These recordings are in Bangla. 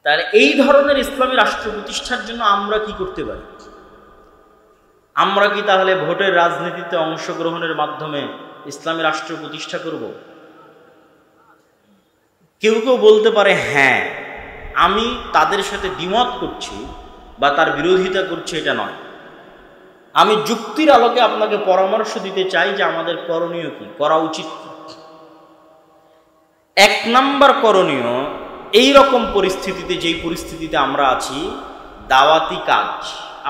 তাহলে এই ধরনের ইসলামী রাষ্ট্র প্রতিষ্ঠার জন্য আমরা কি করতে পারি? আমরা কি তাহলে ভোটের রাজনীতিতে অংশগ্রহণের মাধ্যমে ইসলামী রাষ্ট্র প্রতিষ্ঠা করব? কেউ কেউ বলতে পারে হ্যাঁ, আমি তাদের সাথে দ্বিমত করছি বা তার বিরোধিতা করছি, এটা নয়। আমি যুক্তির আলোকে আপনাকে পরামর্শ দিতে চাই যে আমাদের করণীয় কি, করা উচিত কি। 1 নাম্বার করণীয়, এই রকম পরিস্থিতিতে, যেই পরিস্থিতিতে আমরা আছি, দাওয়াতি কাজ।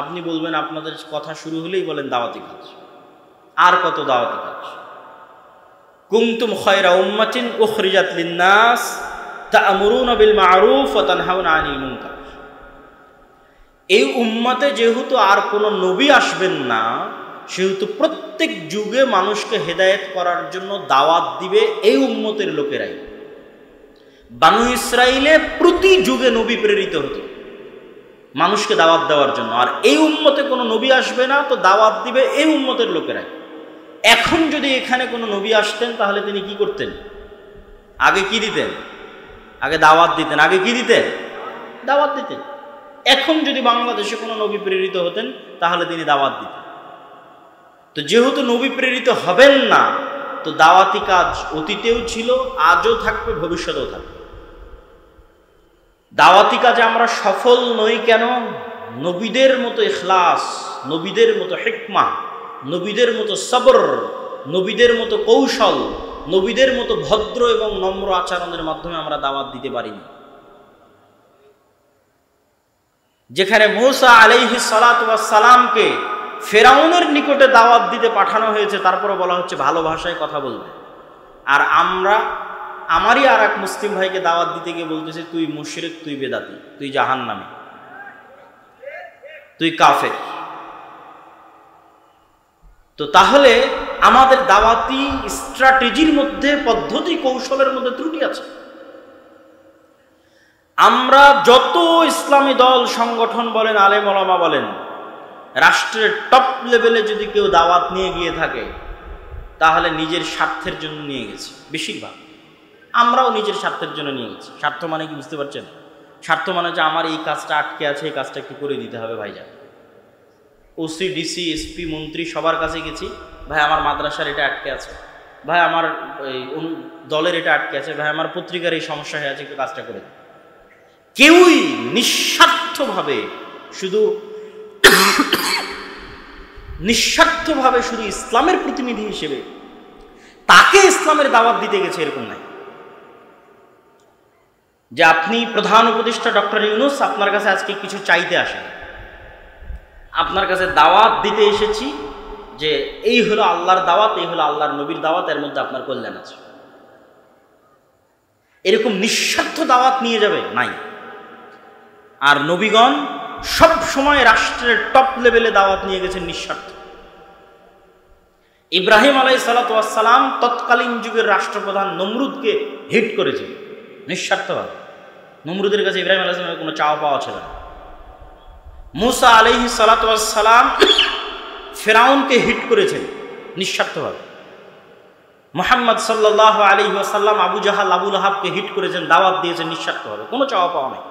আপনি বলবেন, আপনাদের কথা শুরু হলেই বলেন দাওয়াতি কাজ। আর কত দাওয়াতি কাজ? কুনতুম খায়রা উম্মাতিন উখরিজাত লিন-নাস তা'মুরুনা বিল মা'রুফ ওয়া তানহাউনা আনিল মুনকার। এই উম্মতে যেহেতু আর কোনো নবী আসবেন না, সেহেতু প্রত্যেক যুগে মানুষকে হেদায়েত করার জন্য দাওয়াত দিবে এই উম্মতের লোকেরাই। বানু ইসরাইলে প্রতি যুগে নবী প্রেরিত হতো মানুষকে দাওয়াত দেওয়ার জন্য, আর এই উম্মতে কোনো নবী আসবে না, তো দাওয়াত দিবে এই উম্মতের লোকেরাই। এখন যদি এখানে কোনো নবী আসতেন, তাহলে তিনি কি করতেন? আগে কি দিতেন? আগে দাওয়াত দিতেন। আগে কি দিতেন? দাওয়াত দিতেন। এখন যদি বাংলাদেশে কোনো নবী প্রেরিত হতেন, তাহলে তিনি দাওয়াত দিতেন। তো যেহেতু নবী প্রেরিত হবেন না, তো দাওয়াতি কাজ অতীতেও ছিল, আজও থাকবে, ভবিষ্যতেও থাকবে। দাওয়াতি কাজে আমরা সফল নই কেন? নবীদের মতো ইখলাস, নবীদের মতো হিকমা, নবীদের মতো সবর, নবীদের মতো কৌশল, নবীদের মতো ভদ্র এবং নম্র আচরণের মাধ্যমে আমরা দাওয়াত দিতে পারিনি। যেখানে মূসা আলাইহিস সালাতু ওয়াস সালামকে ফেরাউনের নিকটে দাওয়াত দিতে পাঠানো হয়েছে, তারপরে বলা হচ্ছে ভালো ভাষায় কথা বলবে। আর আমরা আমারই আর এক মুসলিম ভাইকে দাওয়াত দিতে গিয়ে বলতেছে, তুই মুশরিক, তুই বেদাতি, তুই জাহান্নামী, তুই কাফের। তো তাহলে আমাদের দাওয়াতি স্ট্র্যাটেজির মধ্যে, পদ্ধতি কৌশলের মধ্যে ত্রুটি আছে। আমরা যত ইসলামী দল সংগঠন বলেন, আলেম ওলামা বলেন, রাষ্ট্রের টপ লেভেলে যদি কেউ দাওয়াত নিয়ে গিয়ে থাকে, তাহলে নিজের স্বার্থের জন্য নিয়ে গেছে বেশিরভাগ। আমরাও নিজের স্বার্থের জন্য নিয়ে গেছি। স্বার্থ মানে কি বুঝতে পারছেন? স্বার্থ মানে যে আমার এই কাজটা আটকে আছে, এই কাজটা একটু করে দিতে হবে ভাইজান। ওসি, ডিসি, এসপি, মন্ত্রী সবার কাছে গেছি, ভাই আমার মাদ্রাসার এটা আটকে আছে, ভাই আমার দলের এটা আটকে আছে, ভাই আমার পত্রিকার এই সমস্যা হয়ে আছে, একটু কাজটা করে দিন। কেউই নিঃস্বার্থভাবে শুধু ইসলামের প্রতিনিধি হিসেবে তাকে ইসলামের দাওয়াত দিতে গেছে, এরকম নাই। যে আপনি প্রধান উপদেষ্টা ডক্টর ইউনূস, আপনার কাছে আজকে কিছু চাইতে আসেন, আপনার কাছে দাওয়াত দিতে এসেছি যে এই হলো আল্লাহর দাওয়াত, এই হলো আল্লাহর নবীর দাওয়াত, এর মধ্যে আপনার কল্যাণ আছে। এরকম নিঃস্বার্থ দাওয়াত নিয়ে যাবে নাই। আর নবীগণ সব সময় রাষ্ট্রের টপ লেভেলে দাওয়াত নিয়ে গেছেন নিঃস্বার্থ। ইব্রাহিম আলাইহিস সালাতু ওয়াস সালাম তৎকালীন যুগের রাষ্ট্রপ্রধান নমরুদকে হিট করেছেন নিঃস্বার্থভাবে। নমরুদের কাছে ইব্রাহিম আলাইহিস সালামের কোনো চাওয়া পাওয়া ছিল না। মূসা আলাইহিস সালাতু ওয়াস সালাম ফিরআউনকে হিট করেছেন নিঃস্বার্থভাবে। মুহাম্মদ সাল্লাল্লাহু আলাইহি ওয়াসাল্লাম আবু জাহাল, আবু লাহাবকে হিট করেছেন, দাওয়াত দিয়েছেন নিঃস্বার্থভাবে, কোনো চাওয়া পাওয়া নেই।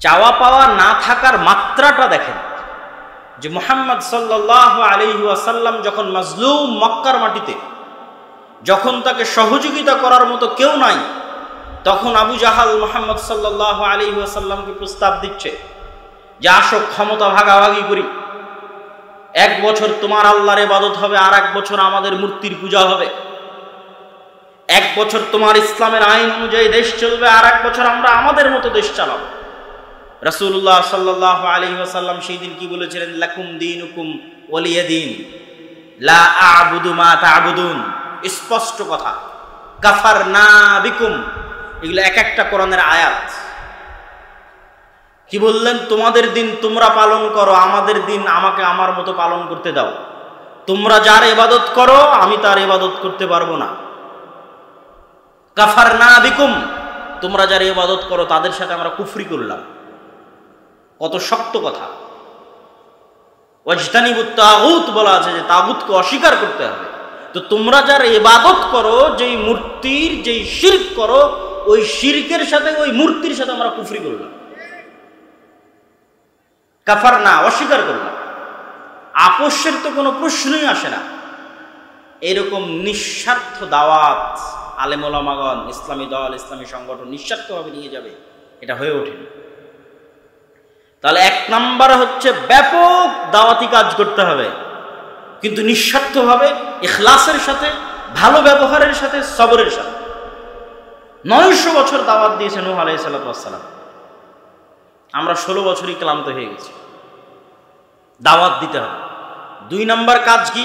চাওয়া পাওয়া না থাকার মাত্রাটা দেখেন, যে মুহাম্মদ সাল্লাল্লাহু আলাইহি ওয়াসাল্লাম যখন মাজলুম মক্কার মাটিতে, যখন তাকে সহযোগিতা করার মতো কেউ নাই, তখন আবু জাহাল মুহাম্মদ সাল্লাল্লাহু আলাইহি ওয়াসাল্লামকে প্রস্তাব দিচ্ছে যে আসো ক্ষমতা ভাগাভাগি করি, 1 বছর তোমার আল্লাহর ইবাদত হবে, আর 1 বছর আমাদের মূর্তির পূজা হবে। 1 বছর তোমার ইসলামের আইন অনুযায়ী দেশ চলবে, আর 1 বছর আমরা আমাদের মতো দেশ চালাবো। রাসূলুল্লাহ সাল্লাল্লাহু আলাইহি ওয়াসাল্লাম সেই দিন কি বলেছিলেন? লাকুম দীনুকুম ওয়ালিয়া দীন, লা আ'বুদু মা তা'বুদুন। স্পষ্ট কথা, কাফারনা বিকুম, এগুলো এক একটা কোরআনের আয়াত। কি বললেন? তোমাদের দিন তোমরা পালন করো, আমাদের দিন আমাকে আমার মতো পালন করতে দাও। তোমরা যার ইবাদত করো, আমি তার ইবাদত করতে পারবো না। কাফারনা বিকুম, তোমরা যার ইবাদত করো তাদের সাথে আমরা কুফরি করলাম। কত শক্ত কথা। ওয়াজতানিবুত তাগুত বলা আছে, যে তাগুতকে অস্বীকার করতে হবে। তো তোমরা যার ইবাদত করো, যেই মূর্তির, যেই শিরক করো, ওই শিরকের সাথে, ওই মূর্তির সাথে আমরা কুফরি করলাম, কাফার না, অস্বীকার করলাম। আপোষের তো কোনো প্রশ্নই আসে না। এরকম নিঃস্বার্থ দাওয়াত আলেম ওলামাগণ, ইসলামী দল, ইসলামী সংগঠন নিঃস্বার্থভাবে নিয়ে যাবে, এটা হয়ে ওঠেনি। তাহলে 1 নাম্বার হচ্ছে ব্যাপক দাওয়াতি কাজ করতে হবে, কিন্তু নিঃস্বার্থভাবে, ইখলাসের সাথে, ভালো ব্যবহারের সাথে, সবরের সাথে। 900 বছর দাওয়াত দিয়েছে নূহ আলাইহিস সালাম, আমরা 16 বছরই ক্লান্ত হয়ে গেছি। দাওয়াত দিতে হবে। 2 নাম্বার কাজ কি?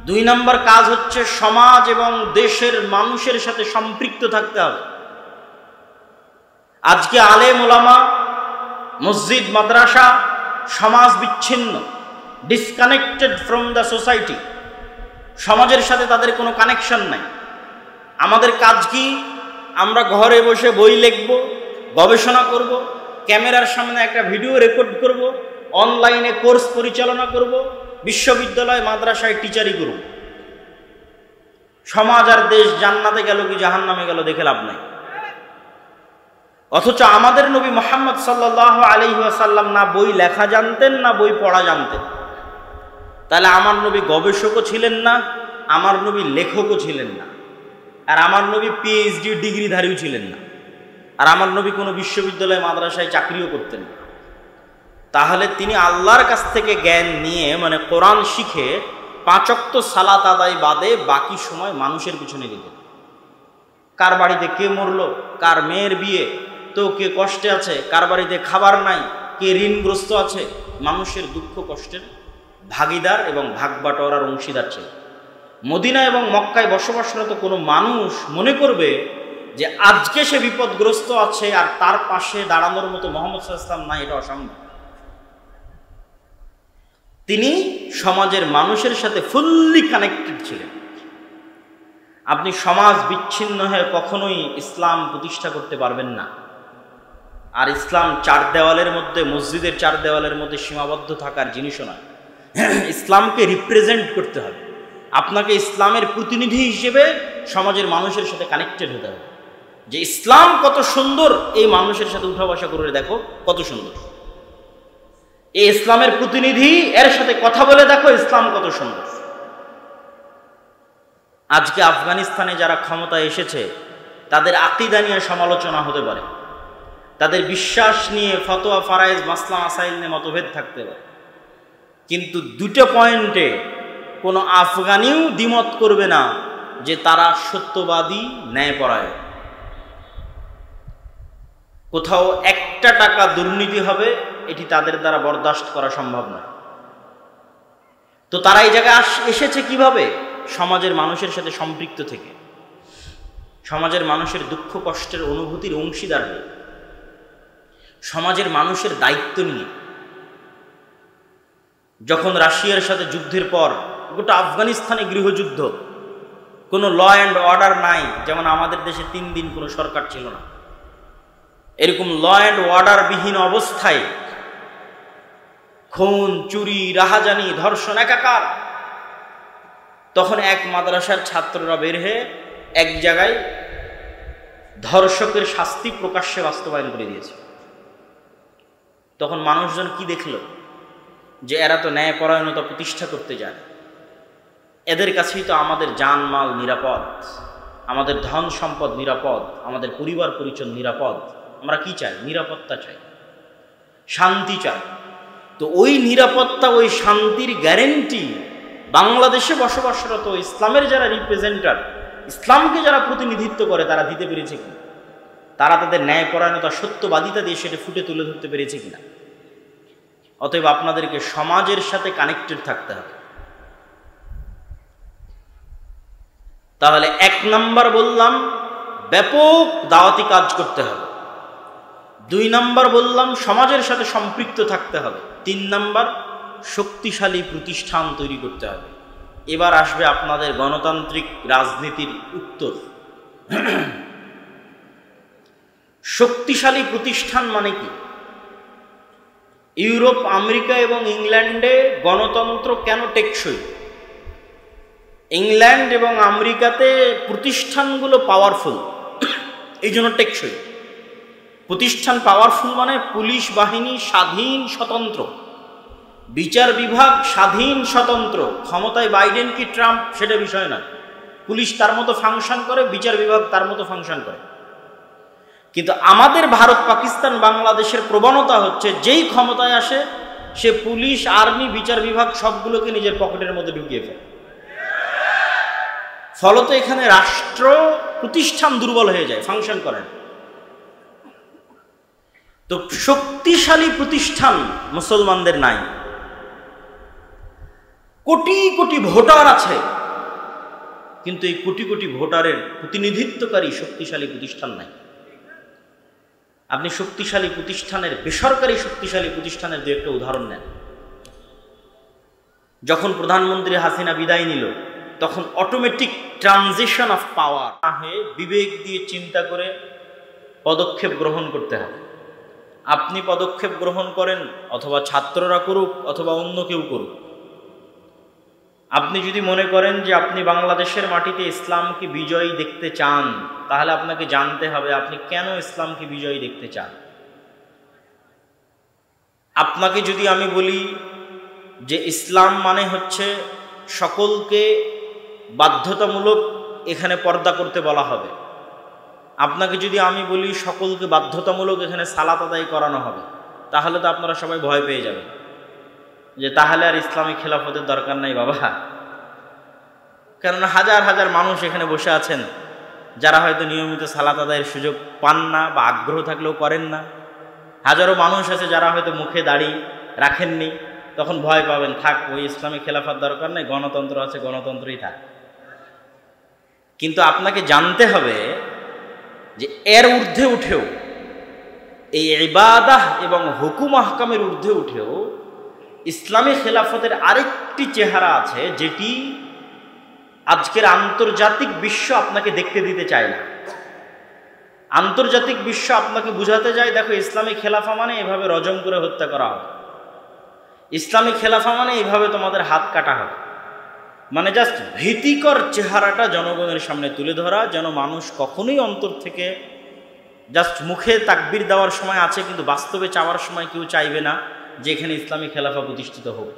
2 নাম্বার কাজ হচ্ছে সমাজ এবং দেশের মানুষের সাথে সম্পৃক্ত থাকতে হবে। আজকে আলেম ওলামা, মসজিদ মাদ্রাসা, সমাজ বিচ্ছিন্ন, ডিসকানেক্টেড ফ্রম দ্য সোসাইটি। সমাজের সাথে তাদের কোনো কানেকশন নাই। আমাদের কাজ কি? আমরা ঘরে বসে বই লিখব, গবেষণা করব, ক্যামেরার সামনে একটা ভিডিও রেকর্ড করব, অনলাইনে কোর্স পরিচালনা করব, বিশ্ববিদ্যালয় মাদ্রাসায় টিচারি করব। সমাজ আর দেশ জান্নাতে গেল কি জাহান্নামে গেল দেখে লাভ নাই। অথচ আমাদের নবী মুহাম্মদ সাল্লাল্লাহু আলাইহি ওয়াসাল্লাম না বই লেখা জানতেন, না বই পড়া জানতেন। তাহলে আমার নবী গবেষকও ছিলেন না, আমার নবী লেখকও ছিলেন না, আর আমার নবী পিএইচডি ডিগ্রিধারীও ছিলেন না, আর আমার নবী কোনো বিশ্ববিদ্যালয় মাদ্রাসায় চাকরিও করতেন না। তাহলে তিনি আল্লাহর কাছ থেকে জ্ঞান নিয়ে, মানে কোরআন শিখে 5 ওয়াক্ত সালাত আদায় বাদে বাকি সময় মানুষের পিছনে দিতেন। কার বাড়িতে কে মরলো, কার মেয়ের বিয়ে, তো কে কষ্টে আছে, কার বাড়িতে খাবার নাই, কে ঋণগ্রস্ত আছে, মানুষের দুঃখ কষ্টের ভাগিদার এবং ভাগ বাটোয়ারার অংশীদার ছিল। মদিনা এবং মক্কায় বসবাসরত কোনো মানুষ মনে করবে যে আজকে সে বিপদগ্রস্ত আছে আর তার পাশে দাঁড়ানোর মতো মুহাম্মদ সাল্লাল্লাহু আলাইহি ওয়াসাল্লাম নাই, এটা অসম্ভব। তিনি সমাজের মানুষের সাথে ফুললি কানেক্টেড ছিলেন। আপনি সমাজ বিচ্ছিন্ন হয়ে কখনোই ইসলাম প্রতিষ্ঠা করতে পারবেন না। আর ইসলাম 4 দেওয়ালের মধ্যে, মসজিদের 4 দেওয়ালের মধ্যে সীমাবদ্ধ থাকার জিনিসও নয়। ইসলামকে রিপ্রেজেন্ট করতে হবে। আপনাকে ইসলামের প্রতিনিধি হিসেবে সমাজের মানুষের সাথে কানেক্টেড হতে হবে, যে ইসলাম কত সুন্দর, এই মানুষের সাথে উঠা বসা করে দেখো কত সুন্দর। এই ইসলামের প্রতিনিধি, এর সাথে কথা বলে দেখো ইসলাম কত সুন্দর। আজকে আফগানিস্তানে যারা ক্ষমতায় এসেছে তাদের আকীদা নিয়ে সমালোচনা হতে পারে, তাদের বিশ্বাস নিয়ে ফতোয়া, ফারায়েজ, মাসলা মাসাইল নিয়ে মতভেদ থাকতে পারে, কিন্তু 2টা পয়েন্টে কোনো আফগানিও দ্বিমত করবে না যে তারা সত্যবাদী, ন্যায়পরায়ণ। কোথাও 1টা টাকা দুর্নীতি হবে, এটি তাদের দ্বারা বরদাস্ত করা সম্ভব নয়। তো তারা এই জায়গায় এসেছে কিভাবে? সমাজের মানুষের সাথে সম্পৃক্ত থেকে, সমাজের মানুষের দুঃখ কষ্টের অনুভূতির অংশীদার হয়ে, সমাজের মানুষের দায়িত্ব নিয়ে। যখন রাশিয়ার সাথে যুদ্ধের পর গোটা আফগানিস্তানে গৃহযুদ্ধ, কোনো ল অ্যান্ড অর্ডার নাই, যেমন আমাদের দেশে 3 দিন কোনো সরকার ছিল না, এরকম ল অ্যান্ড অর্ডার বিহীন অবস্থায় খুন, চুরি, রাহাজানি, ধর্ষণ একাকার। তখন এক মাদ্রাসার ছাত্ররা বের হয়ে এক জায়গায় ধর্ষকের শাস্তি প্রকাশ্যে বাস্তবায়ন করে দিয়েছে। তখন মানুষজন কি দেখল? যে এরা তো ন্যায়পরায়ণতা প্রতিষ্ঠা করতে যায়, এদের কাছেই তো আমাদের জানমাল নিরাপদ, আমাদের ধন সম্পদ নিরাপদ, আমাদের পরিবার পরিজন নিরাপদ। আমরা কি চাই? নিরাপত্তা চাই, শান্তি চাই। তো ওই নিরাপত্তা, ওই শান্তির গ্যারেন্টি বাংলাদেশে বসবাসরত ইসলামের যারা রিপ্রেজেন্টার, ইসলামকে যারা প্রতিনিধিত্ব করে, তারা দিতে পেরেছে কিনা? তারা তাদের ন্যায়পরায়ণতা, সত্যবাদিতা দিয়ে সেটা ফুটে তুলে ধরতে পেরেছে কিনা? অতএব আপনাদেরকে সমাজের সাথে কানেক্টেড থাকতে হবে। তাহলে 1 নাম্বার বললাম ব্যাপক দাওয়াতি কাজ করতে হবে, 2 নাম্বার বললাম সমাজের সাথে সম্পৃক্ত থাকতে হবে, 3 নাম্বার শক্তিশালী প্রতিষ্ঠান তৈরি করতে হবে। এবার আসবে আপনাদের গণতান্ত্রিক রাজনীতির উত্তর। শক্তিশালী প্রতিষ্ঠান মানে কি? ইউরোপ, আমেরিকা এবং ইংল্যান্ডে গণতন্ত্র কেন টেকসই? ইংল্যান্ড এবং আমেরিকাতে প্রতিষ্ঠানগুলো পাওয়ারফুল, এই জন্য টেকসই। প্রতিষ্ঠান পাওয়ারফুল মানে পুলিশ বাহিনী স্বাধীন স্বতন্ত্র, বিচার বিভাগ স্বাধীন স্বতন্ত্র। ক্ষমতায় বাইডেন কি ট্রাম্প সেটা বিষয় না, পুলিশ তার মতো ফাংশন করে, বিচার বিভাগ তার মতো ফাংশন করে। কিন্তু আমাদের ভারত পাকিস্তান বাংলাদেশের প্রবণতা হচ্ছে যেই ক্ষমতায় আসে সে পুলিশ আর্মি বিচার বিভাগ সবগুলোকে নিজের পকেটের মধ্যে ঢুকিয়ে ফেলে। ফলত এখানে রাষ্ট্র প্রতিষ্ঠান দুর্বল হয়ে যায়, ফাংশন করে না। তো শক্তিশালী প্রতিষ্ঠান মুসলমানদের নাই। কোটি কোটি ভোটার আছে, কিন্তু এই কোটি কোটি ভোটারের প্রতিনিধিত্বকারী শক্তিশালী প্রতিষ্ঠান নাই। আপনি শক্তিশালী প্রতিষ্ঠানের, বেসরকারি শক্তিশালী প্রতিষ্ঠানের দু একটা উদাহরণ নেন। যখন প্রধানমন্ত্রী হাসিনা বিদায় নিল তখন অটোমেটিক ট্রানজিশন অফ পাওয়ার হয়ে বিবেক দিয়ে চিন্তা করে পদক্ষেপ গ্রহণ করতে হবে। আপনি পদক্ষেপ গ্রহণ করেন, অথবা ছাত্ররা করুক, অথবা অন্য কেউ করুক। আপনি যদি মনে করেন যে আপনি বাংলাদেশের মাটিতে ইসলামকে বিজয়ী দেখতে চান, তাহলে আপনাকে জানতে হবে আপনি কেন ইসলামকে বিজয়ী দেখতে চান। আপনাকে যদি আমি বলি যে ইসলাম মানে হচ্ছে সকলকে বাধ্যতামূলক এখানে পর্দা করতে বলা হবে, আপনাকে যদি আমি বলি সকলকে বাধ্যতামূলক এখানে সালাত আদায় করানো হবে, তাহলে তো আপনারা সবাই ভয় পেয়ে যাবেন যে তাহলে আর ইসলামী খেলাফতের দরকার নাই বাবা। কেননা হাজার হাজার মানুষ এখানে বসে আছেন যারা হয়তো নিয়মিত সালাত আদায়ের সুযোগ পান না বা আগ্রহ থাকলেও করেন না। হাজারো মানুষ আছে যারা হয়তো মুখে দাড়ি রাখেননি, তখন ভয় পাবেন, থাক ওই ইসলামী খেলাফত দরকার নেই, গণতন্ত্র আছে, গণতন্ত্রই থাক। কিন্তু আপনাকে জানতে হবে যে এর ঊর্ধ্বে উঠেও, এই ইবাদাহ এবং হুকুম আহকামের ঊর্ধ্বে উঠেও ইসলামী খেলাফতের আরেকটি চেহারা আছে যেটি আজকের আন্তর্জাতিক বিশ্ব আপনাকে দেখতে দিতে চায় না। আন্তর্জাতিক বিশ্ব আপনাকে বুঝাতে যায়, দেখো ইসলামী খেলাফা মানে এভাবে রজম করে হত্যা করা হবে, ইসলামী খেলাফা মানে এইভাবে তোমাদের হাত কাটা হবে। মানে জাস্ট ভীতিকর চেহারাটা জনগণের সামনে তুলে ধরা, যেন মানুষ কখনোই অন্তর থেকে জাস্ট মুখে তাকবীর দেওয়ার সময় আছে, কিন্তু বাস্তবে চাওয়ার সময় কেউ চাইবে না যে এখানে ইসলামী খেলাফা প্রতিষ্ঠিত হোক।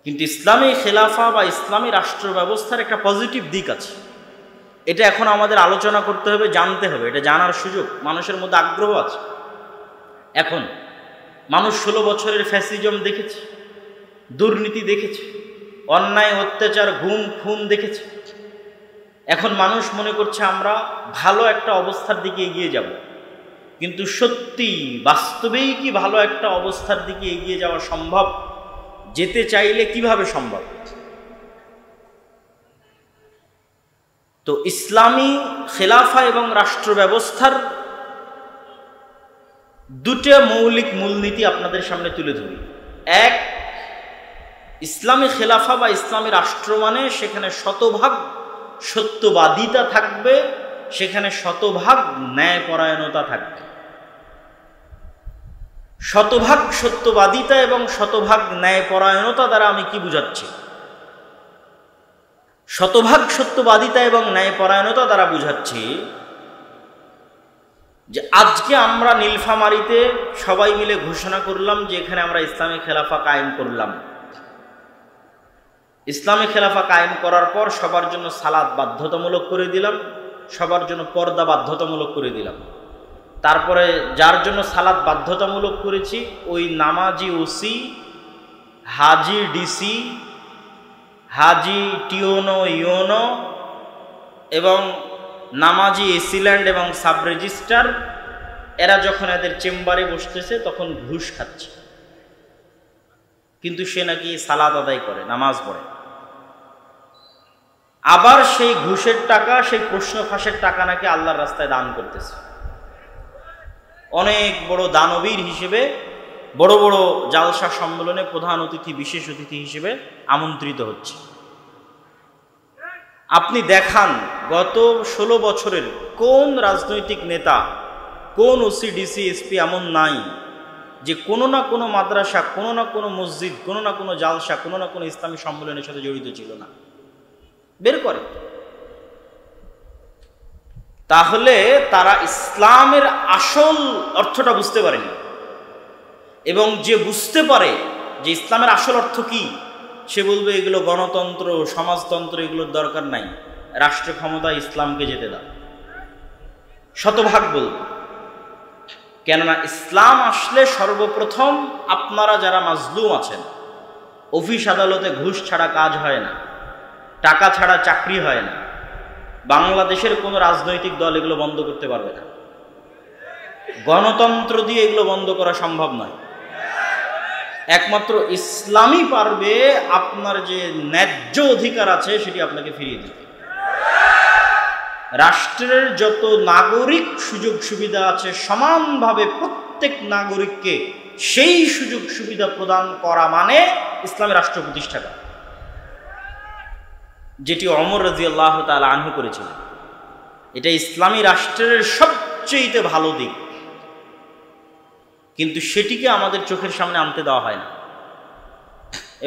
কিন্তু ইসলামী খেলাফা বা ইসলামী রাষ্ট্র ব্যবস্থার একটা পজিটিভ দিক আছে, এটা এখন আমাদের আলোচনা করতে হবে, জানতে হবে, এটা জানার সুযোগ মানুষের মধ্যে আগ্রহ আছে। এখন মানুষ 16 বছরের ফ্যাসিজম দেখেছে, দুর্নীতি দেখেছে, অন্যায় অত্যাচার গুম খুন দেখেছে। এখন মানুষ মনে করছে আমরা ভালো একটা অবস্থার দিকে এগিয়ে যাব, কিন্তু সত্যি বাস্তবেই কি ভালো একটা অবস্থার দিকে এগিয়ে যাওয়া সম্ভব? যেতে চাইলে কিভাবে সম্ভব? তো ইসলামী খেলাফা এবং রাষ্ট্র ব্যবস্থার দুটো মৌলিক মূলনীতি আপনাদের সামনে তুলে ধরি। এক, ইসলামী খেলাফা বা ইসলামী রাষ্ট্র মানে সেখানে শতভাগ সত্যবাদিতা থাকবে, সেখানে শতভাগ ন্যায়পরায়ণতা থাকবে। শতভাগ সত্যবাদিতা এবং শতভাগ ন্যায়পরায়ণতা দ্বারা আমি কি বুঝাচ্ছি? শতভাগ সত্যবাদিতা এবং ন্যায়পরায়ণতা দ্বারা বুঝাচ্ছি যে আজকে আমরা নীলফামারীতে সবাই মিলে ঘোষণা করলাম যে এখানে আমরা ইসলামী খেলাফা কায়েম করলাম। ইসলামী খেলাফা কায়েম করার পর সবার জন্য সালাত বাধ্যতামূলক করে দিলাম, সবার জন্য পর্দা বাধ্যতামূলক করে দিলাম। তারপরে যার জন্য সালাত বাধ্যতামূলক করেছি ওই নামাজি ওসি, হাজি ডিসি, হাজি টিওনো ইওনো এবং নামাজি এসিল্যান্ড এবং সাব রেজিস্ট্রার, এরা যখন এদের চেম্বারে বসতেছে তখন ঘুষ খাচ্ছে, কিন্তু সে নাকি সালাত আদায় করে, নামাজ পড়ে। আবার সেই ঘুষের টাকা, সেই প্রশ্ন ফাঁসের টাকা নাকি আল্লাহর রাস্তায় দান করতেছে। অনেক বড় দানবীর হিসেবে বড় বড় জালসা সম্মেলনে প্রধান অতিথি, বিশেষ অতিথি হিসেবে আমন্ত্রিত হচ্ছে। আপনি দেখান গত 16 বছরের কোন রাজনৈতিক নেতা, কোন ওসি ডিসি এসপি এমন নাই যে কোনো না কোনো মাদ্রাসা, কোনো না কোনো মসজিদ, কোনো না কোনো জালসা, কোনো না কোনো ইসলামী সম্মেলনের সাথে জড়িত ছিল না? বের করে। তাহলে তারা ইসলামের আসল অর্থটা বুঝতে পারেনি। এবং যে বুঝতে পারে যে ইসলামের আসল অর্থ কি, সে বলবে এগুলো গণতন্ত্র, সমাজতন্ত্র, এগুলোর দরকার নাই, রাষ্ট্র ক্ষমতা ইসলামকে যেতে দাও, শতভাগ বলবে। কেননা ইসলাম আসলে সর্বপ্রথম আপনারা যারা মাজলুম আছেন, অফিস আদালতে ঘুষ ছাড়া কাজ হয় না, টাকা ছাড়া চাকরি হয় না, বাংলাদেশের কোনো রাজনৈতিক দল এগুলো বন্ধ করতে পারবে না, গণতন্ত্র দিয়ে এগুলো বন্ধ করা সম্ভব নয়। একমাত্র ইসলামই পারবে আপনার যে ন্যায্য অধিকার আছে সেটি আপনাকে ফিরিয়ে দিতে। রাষ্ট্রের যত নাগরিক সুযোগ সুবিধা আছে সমানভাবে প্রত্যেক নাগরিককে সেই সুযোগ সুবিধা প্রদান করা মানে ইসলামী রাষ্ট্র প্রতিষ্ঠা করা, যেটি ওমর রাদিয়াল্লাহু তাআলা আনহু করেছিলেন। এটা ইসলামী রাষ্ট্রের সবচেয়ে ভালো দিক, কিন্তু সেটিকে আমাদের চোখের সামনে আনতে দেওয়া হয় না।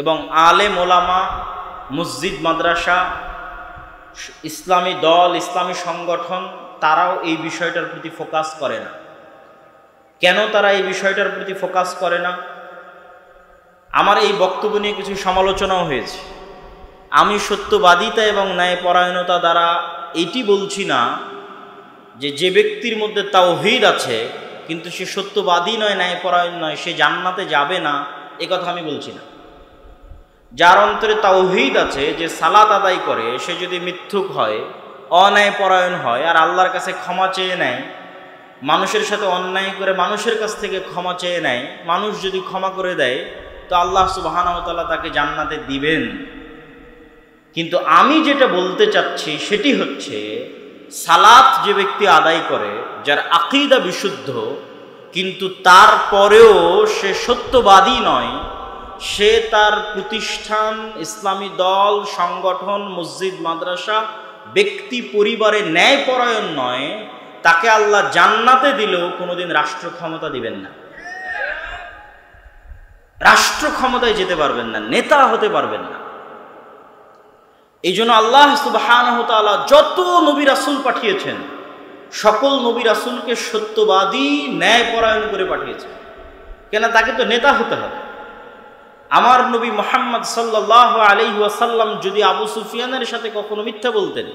এবং আলেম ওলামা, মসজিদ মাদ্রাসা, ইসলামী দল, ইসলামী সংগঠন, তারাও এই বিষয়টার প্রতি ফোকাস করে না। কেন তারা এই বিষয়টার প্রতি ফোকাস করে না? আমার এই বক্তব্য নিয়ে কিছু সমালোচনাও হয়েছে। আমি সত্যবাদিতা এবং ন্যায়পরায়ণতা দ্বারা এটি বলছি না যে ব্যক্তির মধ্যে তাওহীদ আছে কিন্তু সে সত্যবাদী নয়, ন্যায়পরায়ণ নয়, সে জান্নাতে যাবে না, এ কথা আমি বলছি না। যার অন্তরে তাওহীদ আছে, যে সালাত আদায় করে, সে যদি মিথ্যুক হয়, অন্যায়পরায়ণ হয়, আর আল্লাহর কাছে ক্ষমা চেয়ে নেয়, মানুষের সাথে অন্যায় করে মানুষের কাছ থেকে ক্ষমা চেয়ে নেয়, মানুষ যদি ক্ষমা করে দেয় তো আল্লাহ সুবহানাহু ওয়া তাআলা তাকে জান্নাতে দিবেন। কিন্তু আমি যেটা বলতে চাচ্ছি সেটি হচ্ছে, সালাত যে ব্যক্তি আদায় করে, যার আকীদা বিশুদ্ধ, কিন্তু তারপরেও সে সত্যবাদী নয়, সে তার প্রতিষ্ঠান, ইসলামী দল, সংগঠন, মসজিদ মাদ্রাসা, ব্যক্তি পরিবারে ন্যায়পরায়ণ নয়, তাকে আল্লাহ জান্নাতে দিলেও কোনোদিন রাষ্ট্র ক্ষমতা দিবেন না, রাষ্ট্র ক্ষমতায় যেতে পারবেন না, নেতা হতে পারবেন না। এই জন্য আল্লাহ সুবহানাহু ওয়া তাআলা যত নবী রাসূল পাঠিয়েছেন, সকল নবী রাসূলকে সত্যবাদী, ন্যায়পরায়ণ করে পাঠিয়েছেন। কেন? তাকে তো নেতা হতে হবে। আমার নবী মুহাম্মদ সাল্লাল্লাহু আলাইহি ওয়াসাল্লাম যদি আবু সুফিয়ানের সাথে কখনো মিথ্যা বলতেন,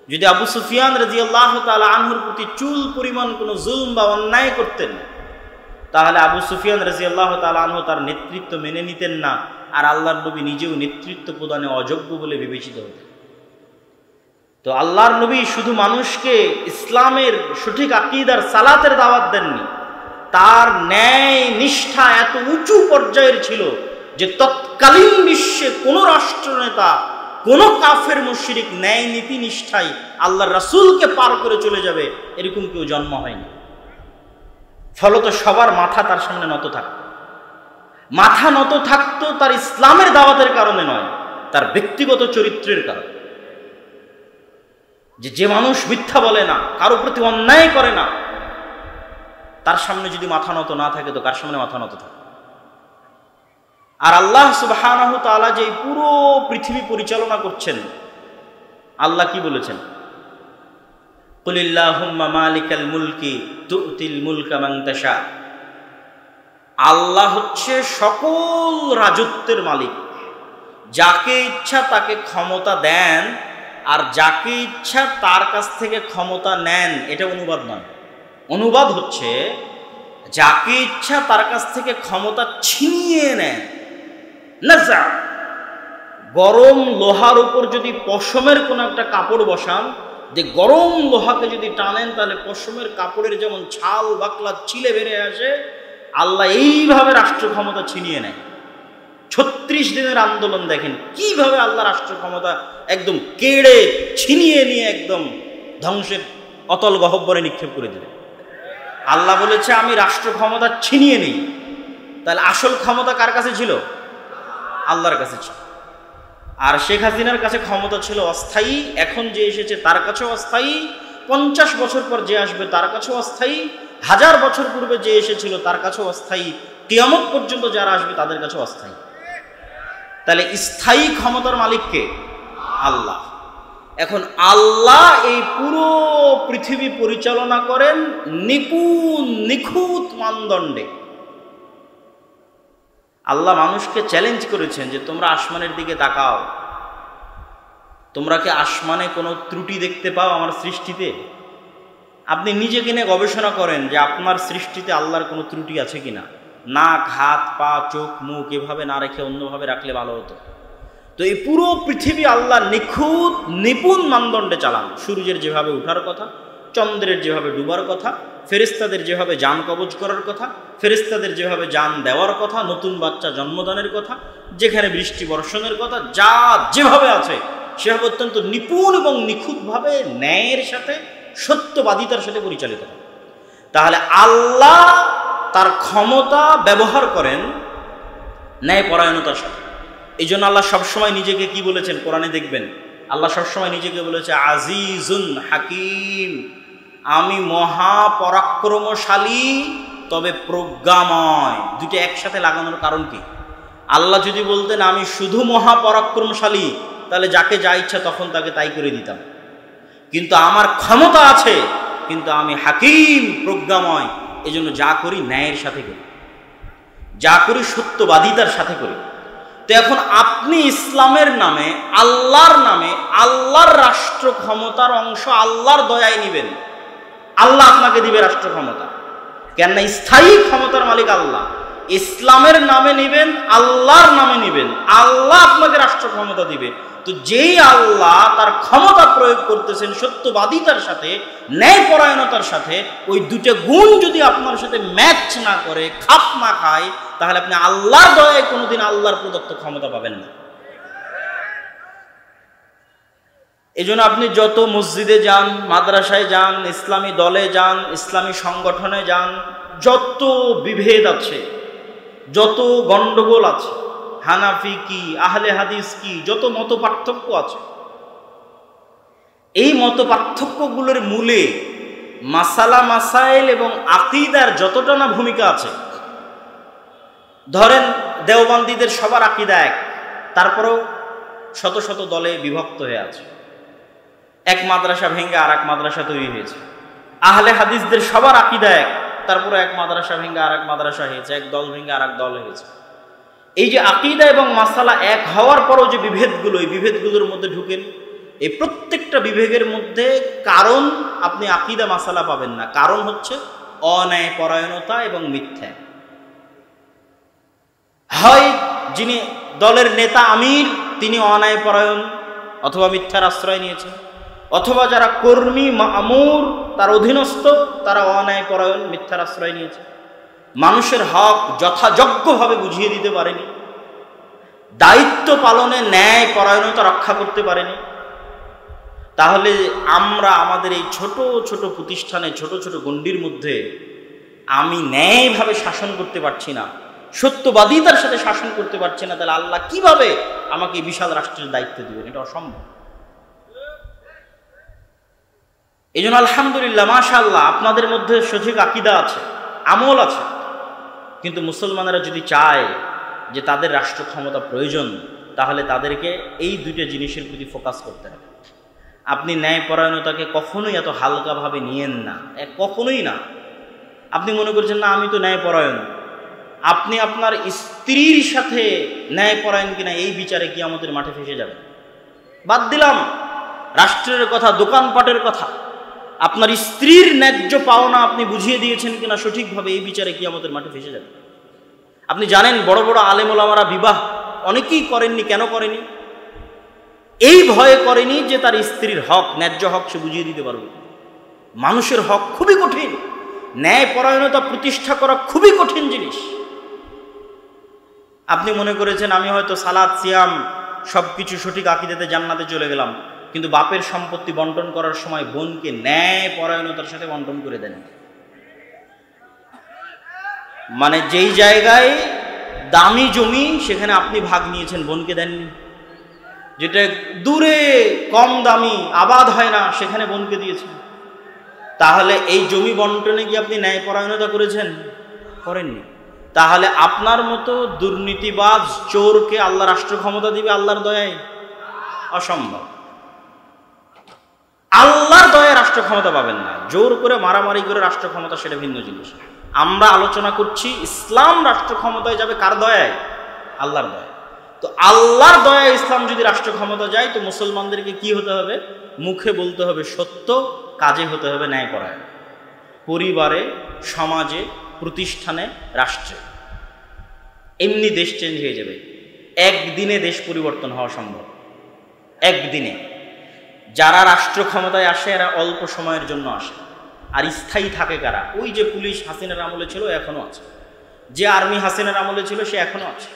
যদি আবু সুফিয়ান রাদিয়াল্লাহু তাআলা আনহুর প্রতি চুল পরিমাণ কোনো জুলম বা অন্যায় করতেন, তাহলে আবু সুফিয়ান রাদিয়াল্লাহু তাআলা আনহু তার নেতৃত্ব মেনে নিতেন না, আর আল্লাহর নবী নিজেও নেতৃত্ব প্রদানে অযোগ্য বলে বিবেচিত হতেন। তো আল্লাহর নবী শুধু মানুষকে ইসলামের সঠিক আকীদার, সালাতের দাওয়াত দেননি, তার ন্যায় নিষ্ঠা এত উঁচু পর্যায়ের ছিল যে তৎকালীন বিশ্বে কোনো রাষ্ট্রনেতা, কোনো কাফের মুশরিক ন্যায় নীতি নিষ্ঠায় আল্লাহর রাসূলকে পার করে চলে যাবে, এরকম কেউ জন্ম হয়নি। ফলত সবার মাথা তার সামনে নত থাকত। মাথা নত থাকতো তার ইসলামের দাওয়াতের কারণে নয়, তার ব্যক্তিগত চরিত্রের কারণে। যে মানুষ মিথ্যা বলে না, কারো প্রতি অন্যায় করে না, তার সামনে যদি মাথা নত না থাকে তো কার সামনে মাথা নত থাকে? আর আল্লাহ সুবহানাহু ওয়া তাআলা যে পুরো পৃথিবী পরিচালনা করছেন, আল্লাহ কি বলেছেন? কুলিল্লাহুম্মা মালিকাল মুলকি তুতিল মুলকা মান তাশা। আল্লাহ হচ্ছে সকল রাজত্বের মালিক, যাকে ইচ্ছা তাকে ক্ষমতা দেন, আর যাকে ইচ্ছা তার কাছ থেকে ক্ষমতা নেন। এটা অনুবাদ নয়। অনুবাদ হচ্ছে যাকে ইচ্ছা তার কাছ থেকে ক্ষমতা ছিনিয়ে নেন। নাজা, গরম লোহার উপর যদি পশমের কোনো একটা কাপড় বসান, যে গরম লোহাকে যদি টানেন তাহলে পশমের কাপড়ের যেমন ছাল বাকলা ছিলে বেড়ে আসে, আল্লাহ এইভাবে রাষ্ট্র ক্ষমতা ছিনিয়ে নেয়। 36 দিনের আন্দোলন দেখেন কিভাবে আল্লাহ রাষ্ট্র ক্ষমতা একদম কেড়ে ছিনিয়ে নিয়ে একদম ধ্বংসের অতল গহ্বরে নিক্ষেপ করে দিলেন। আল্লাহ বলেছে আমি রাষ্ট্র ক্ষমতা ছিনিয়ে নিই। তাহলে আসল ক্ষমতা কার কাছে ছিল? আল্লাহর কাছে ছিল। আর শেখ হাসিনার কাছে ক্ষমতা ছিল অস্থায়ী, এখন যে এসেছে তার কাছেও অস্থায়ী, 50 বছর পর যে আসবে তার কাছেও অস্থায়ী, 1000 বছর পূর্বে যে এসেছিল তার কাছেও অস্থায়ী, কিয়ামত পর্যন্ত যারা আসবে তাদের কাছেও অস্থায়ী। তাহলে স্থায়ী ক্ষমতার মালিক কে? আল্লাহ। এখন আল্লাহ এই পুরো পৃথিবী পরিচালনা করেন নিখুঁত মানদণ্ডে। আল্লাহ মানুষকে চ্যালেঞ্জ করেছেন যে তোমরা আসমানের দিকে তাকাও, তোমরা কি আসমানে কোনো ত্রুটি দেখতে পাও আমার সৃষ্টিতে? আপনি নিজেকে নিয়ে গবেষণা করেন যে আপনার সৃষ্টিতে আল্লাহর কোনো ত্রুটি আছে কিনা। নাক, হাত, পা, চোখ, মুখ এভাবে না রেখে অন্যভাবে রাখলে ভালো হতো। তো এই পুরো পৃথিবী আল্লাহ নিপুণ মানদণ্ডে চালান। সূর্যের যেভাবে ওঠার কথা, চন্দ্রের যেভাবে ডুবার কথা, ফেরেশতাদের যেভাবে যান কবজ করার কথা, ফেরেশতাদের যেভাবে যান দেওয়ার কথা, নতুন বাচ্চা জন্মদানের কথা, যেখানে বৃষ্টি বর্ষণের কথা, যা যেভাবে আছে সেভাবে অত্যন্ত নিপুণ এবং নিখুঁতভাবে ন্যায়ের সাথে, সত্যবাদিতার সাথে পরিচালিত হয়। তাহলে আল্লাহ তার ক্ষমতা ব্যবহার করেন ন্যায়পরায়ণতার সাথে। এই জন্য আল্লাহ সবসময় নিজেকে কি বলেছেন কোরআনে দেখবেন, আল্লাহ সবসময় নিজেকে বলেছে আজিজুন হাকিম, আমি মহাপরাক্রমশালী তবে প্রজ্ঞাময়। দুটো একসাথে লাগানোর কারণ কি? আল্লাহ যদি বলতেন আমি শুধু মহাপরাক্রমশালী, তাহলে যাকে যা ইচ্ছা তখন তাকে তাই করে দিতাম। কিন্তু আমার ক্ষমতা আছে, কিন্তু আমি হাকিম, প্রজ্ঞাময়। এই জন্য যা করি ন্যায়ের সাথে করি, যা করি সত্যবাদিতার সাথে করি। তো এখন আপনি ইসলামের নামে, আল্লাহর নামে, আল্লাহর রাষ্ট্র ক্ষমতার অংশ আল্লাহর দয়ায় নিবেন। আল্লাহ আপনাকে দিবে রাষ্ট্র ক্ষমতা, কেননা স্থায়ী ক্ষমতার মালিক আল্লাহ। ইসলামের নামে নিবেন, আল্লাহর নামে নিবেন, আল্লাহ আপনাকে রাষ্ট্র ক্ষমতা দিবে। তো যেই আল্লাহ তার ক্ষমতা প্রয়োগ করতেছেন সত্যবাদিতার সাথে, ন্যায়পরায়ণতার সাথে, ওই দুটো গুণ যদি আপনার সাথে ম্যাচ না করে, খাপ না খায়, তাহলে আপনি আল্লাহর দয়ায় কোনোদিন আল্লাহর প্রদত্ত ক্ষমতা পাবেন না। এই জন্য আপনি যত মসজিদে যান, মাদ্রাসায় যান, ইসলামী দলে যান, ইসলামী সংগঠনে যান, যত বিভেদ আছে, যত গন্ডগোল আছে, হানাফি কি, আহলে হাদিস কি, যত মত পার্থক্য আছে, এই মত পার্থক্যগুলোর মূলে মাসালা মাসাইল এবং আকীদার যতটা না ভূমিকা আছে। ধরেন দেওবন্দীদের সবার আকীদা এক, তারপরেও শত শত দলে বিভক্ত হয়ে আছে। এক মাদ্রাসা ভেঙে আর এক মাদ্রাসা তৈরি হয়েছে। আহলে হাদিসদের সবার আকীদা এক, তারপরে এক মাদ্রাসা ভেঙে আর এক মাদ্রাসা হয়েছে, এক দল ভেঙে আর এক দল হয়েছে। এই যে আকীদা এবং মাসালা এক হওয়ার পরও যে বিভেদগুলো, এই বিভেদগুলোর মধ্যে ঢুকেন, এই প্রত্যেকটা বিভেদের মধ্যে কারণ আপনি আকীদা মাসালা পাবেন না। কারণ হচ্ছে অন্যায়পরায়ণতা এবং মিথ্যা। হয় যিনি দলের নেতা আমির তিনি অন্যায়পরায়ণ অথবা মিথ্যার আশ্রয় নিয়েছেন, অথবা যারা কর্মী মামুর তার অধীনস্থ তারা অন্যায়পরায়ণ, মিথ্যার আশ্রয় নিয়েছে। মানুষের হক যথাযোগ্যভাবে বুঝিয়ে দিতে পারেনি, দায়িত্ব পালনে ন্যায় পরায়ণতা রক্ষা করতে পারেনি। তাহলে আমরা আমাদের এই ছোট ছোট প্রতিষ্ঠানে, ছোট ছোট গণ্ডির মধ্যে আমি ন্যায়ভাবে শাসন করতে পারছি না, সত্যবাদিতার সাথে শাসন করতে পারছি না, তাহলে আল্লাহ কিভাবে আমাকে বিশাল রাষ্ট্রের দায়িত্ব দিবেন? এটা অসম্ভব। এই জন্য আলহামদুলিল্লাহ, মাশাআল্লাহ, আপনাদের মধ্যে সঠিক আকীদা আছে, আমল আছে। কিন্তু মুসলমানেরা যদি চায় যে তাদের রাষ্ট্র ক্ষমতা প্রয়োজন, তাহলে তাদেরকে এই দুইটা জিনিসের প্রতি ফোকাস করতে হবে। আপনি ন্যায়পরায়ণতাকে কখনোই এত হালকাভাবে নিয়েন না, কখনোই না। আপনি মনে করছেন না আমি তো ন্যায়পরায়ণ, আপনি আপনার স্ত্রীর সাথে ন্যায়পরায়ণ কিনা এই বিচারে কিয়ামতের মাঠে ফেসে যাবেন। বাদ দিলাম রাষ্ট্রের কথা, দোকানপাটের কথা, আপনার স্ত্রীর ন্যায্য পাওনা আপনি বুঝিয়ে দিয়েছেন কিনা সঠিকভাবে, এই বিচারে কিয়ামতের মাঠে ফেসে যাবেন। আপনি জানেন বড় বড় আলেম ওলামারা বিবাহ অনেকেই করেননি। কেন করেনি? এই ভয়ে করেনি যে তার স্ত্রীর হক, ন্যায্য হক সে বুঝিয়ে দিতে পারবে। মানুষের হক খুবই কঠিন, ন্যায়পরায়ণতা প্রতিষ্ঠা করা খুবই কঠিন জিনিস। আপনি মনে করেছেন আমি হয়তো সালাত, সিয়াম সবকিছু সঠিক আকীদাতে জান্নাতে চলে গেলাম, কিন্তু বাপের সম্পত্তি বন্টন করার সময় বোনকে ন্যায়পরায়ণতার সাথে বন্টন করে দেন। মানে যেই জায়গায় দামি জমি সেখানে আপনি ভাগ নিয়েছেন, বোনকে দেননি। যেটা দূরে কম দামি আবাদ হয় না সেখানে বোনকে দিয়েছেন। তাহলে এই জমি বন্টনে কি আপনি ন্যায়পরায়ণতা করেছেন? করেননি। তাহলে আপনার মতো দুর্নীতিবাজ চোরকে আল্লাহ রাষ্ট্র ক্ষমতা দিবে আল্লাহর দয়ায়? অসম্ভব। আল্লাহর দয়ায় রাষ্ট্র ক্ষমতা পাবেন না, জোর করে মারামারি করে রাষ্ট্র ক্ষমতা সেটা ভিন্ন জিনিস। আমরা আলোচনা করছি ইসলাম রাষ্ট্র ক্ষমতায় যাবে কার দয়ায়? আল্লাহর দয়ায়। তো আল্লাহর দয়ায় ইসলাম যদি রাষ্ট্র ক্ষমতা যায়, তো মুসলমানদেরকে কি হতে হবে? মুখে বলতে হবে সত্য, কাজে হতে হবে ন্যায়পরায়ণ। পরিবারে, সমাজে, প্রতিষ্ঠানে, রাষ্ট্রে। এমনি দেশ চেঞ্জ হয়ে যাবে। একদিনে দেশ পরিবর্তন হওয়া সম্ভব, একদিনে। যারা রাষ্ট্র ক্ষমতায় আসে এরা অল্প সময়ের জন্য আসে, আর স্থায়ী থাকে কারা? ওই যে পুলিশ হাসিনার আমলে ছিল এখনো আছে, যে আর্মি হাসিনার আমলে ছিল সে এখনো আছে,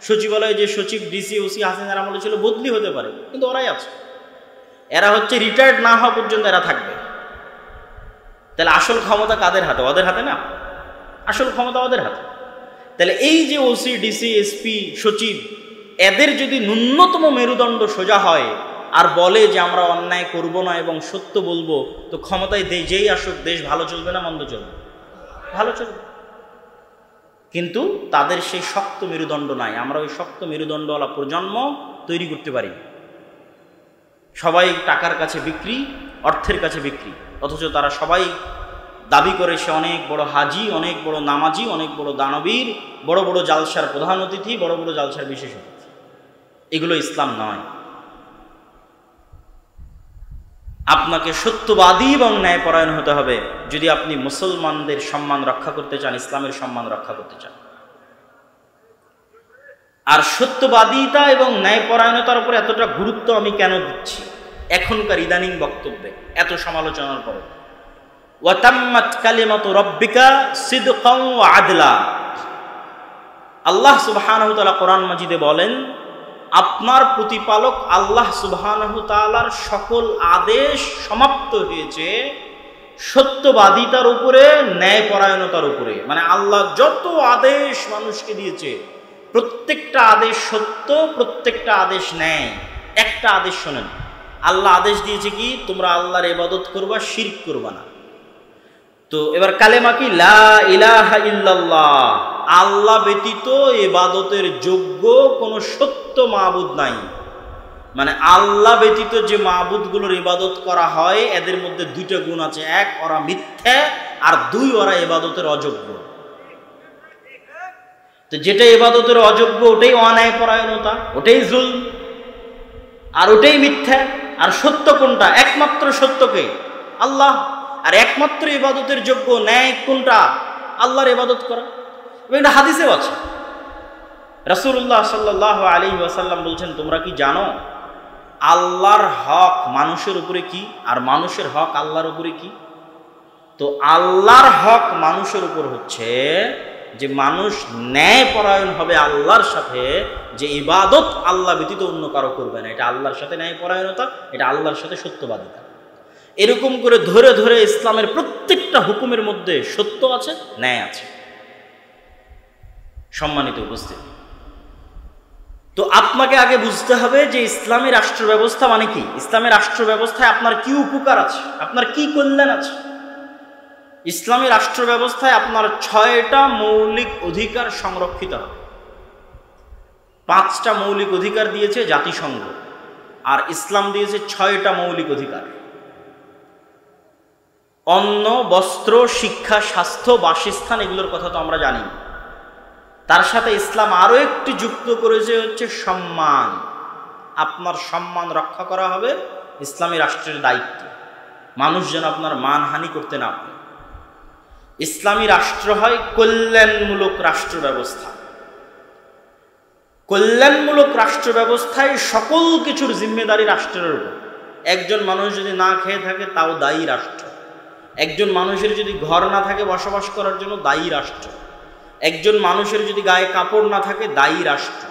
সচিবালয়ে যে সচিব, ডিসি, ওসি হাসিনার আমলে ছিল, বদলি হতে পারে, কিন্তু ওরাই আছে। এরা হচ্ছে রিটায়ার্ড না হওয়া পর্যন্ত এরা থাকবে। তাহলে আসল ক্ষমতা কাদের হাতে? ওদের হাতে না, আসল ক্ষমতা ওদের হাতে। তাহলে এই যে ওসি, ডিসি, এসপি, সচিব, এদের যদি ন্যূনতম মেরুদণ্ড সোজা হয় আর বলে যে আমরা অন্যায় করব না এবং সত্য বলবো, তো ক্ষমতায় যেই আসুক দেশ ভালো চলবে না মন্দ চলবে? ভালো চলবে। কিন্তু তাদের সেই শক্ত মেরুদণ্ড নাই। আমরা ওই শক্ত মেরুদণ্ডওয়ালা প্রজন্ম তৈরি করতে পারি। সবাই টাকার কাছে বিক্রি, অর্থের কাছে বিক্রি, অথচ তারা সবাই দাবি করে সে অনেক বড় হাজি, অনেক বড় নামাজি, অনেক বড় দানবীর, বড় বড় জালসার প্রধান অতিথি, বড় বড় জালসার বিশেষ অতিথি। এগুলো ইসলাম নয়। আপনাকে সত্যবাদী এবং ন্যায়পরায়ণ হতে হবে যদি আপনি মুসলমানদের সম্মান রক্ষা করতে চান, ইসলামের সম্মান রক্ষা করতে চান। আর সত্যবাদিতা এবং ন্যায়পরায়ণতার উপর এতটা গুরুত্ব আমি কেন দিচ্ছি এখনকার ইদানিং বক্তব্যে, এত সমালোচনার পরে? ওয়াতাম্মাত কালিমাতু রাব্বিকা সিদকান ওয়া আদলা। আল্লাহ সুবহানাহু ওয়া তাআলা কোরআন মাজিদে বলেন, আপনার প্রতিপালক আল্লাহ সুবহানাহু তাআলার সকল আদেশ সমাপ্ত হয়েছে সত্যবাদিতার উপরে, ন্যায়পরায়ণতার উপরে। মানে আল্লাহ যত আদেশ মানুষকে দিয়েছে প্রত্যেকটা আদেশ সত্য, প্রত্যেকটা আদেশ ন্যায়। একটা আদেশ শোনেন, আল্লাহ আদেশ দিয়েছে কি? তোমরা আল্লাহর ইবাদত করবা, শিরক করবা না। তো এবার কালেমা কি? লা ইলাহা ইল্লাল্লাহ। আল্লাহ ব্যতীত ইবাদতের যোগ্য কোনো সত্য মাবুদ নাই। মানে আল্লাহ ব্যতীত যে মাবুদগুলোর ইবাদত করা হয় এদের মধ্যে দুইটা গুণ আছে, এক ওরা মিথ্যা, আর দুই ওরা ইবাদতের অযোগ্য। তো যেটা ইবাদতের অযোগ্য ওটাই অন্যায়পরায়ণতা, ওটাই জুলম, আর ওটাই মিথ্যা। আর সত্য কোনটা? একমাত্র সত্যকে আল্লাহ। আর একমাত্র ইবাদতের যোগ্য ন্যায় কোনটা? আল্লাহর ইবাদত করা। এটা হাদিসেও আছে। রাসূলুল্লাহ সাল্লাল্লাহু আলাইহি ওয়াসাল্লাম বলছেন, তোমরা কি জানো আল্লাহর হক মানুষের উপরে কি, আর মানুষের হক আল্লাহর উপরে কি? তো আল্লাহর হক মানুষের উপর হচ্ছে যে মানুষ ন্যায়পরায়ণ হবে আল্লাহর সাথে, যে ইবাদত আল্লাহ ব্যতীত অন্য কারো করবে না। এটা আল্লাহর সাথে ন্যায়পরায়ণতা, এটা আল্লাহর সাথে সত্যবাদিতা। এরকম করে ধরে ধরে ইসলামের প্রত্যেকটা হুকুমের মধ্যে সত্য আছে, ন্যায় আছে। সম্মানিত উপস্থিতি, তো আপনাকে আগে বুঝতে হবে যে ইসলামী রাষ্ট্র ব্যবস্থা মানে কি। ইসলামী রাষ্ট্র ব্যবস্থায় আপনার কি উপকার আছে, আপনার কি কল্যাণ আছে। ইসলামী রাষ্ট্র ব্যবস্থায় আপনার 6টা মৌলিক অধিকার সংরক্ষিত হবে। 5টা মৌলিক অধিকার দিয়েছে জাতিসংঘ, আর ইসলাম দিয়েছে 6টা মৌলিক অধিকার। অন্ন, বস্ত্র, শিক্ষা, স্বাস্থ্য, বাসস্থান, এগুলোর কথা তো আমরা জানি। তার সাথে ইসলাম আরো একটি যুক্ত করেছে হচ্ছে সম্মান। আপনার সম্মান রক্ষা করা হবে ইসলামী রাষ্ট্রের দায়িত্ব। মানুষ যেন আপনার মানহানি করতে না পারে। ইসলামী রাষ্ট্র হয় কল্যাণমূলক রাষ্ট্র ব্যবস্থা। কল্যাণমূলক রাষ্ট্র ব্যবস্থায় সকল কিছুর জিম্মেদারি রাষ্ট্রের উপর। একজন মানুষ যদি না খেয়ে থাকে তাও দায়ী রাষ্ট্র। একজন মানুষের যদি ঘর না থাকে বসবাস করার জন্য দায়ী রাষ্ট্র। একজন মানুষের যদি গায়ে কাপড় না থাকে দায়ী রাষ্ট্র।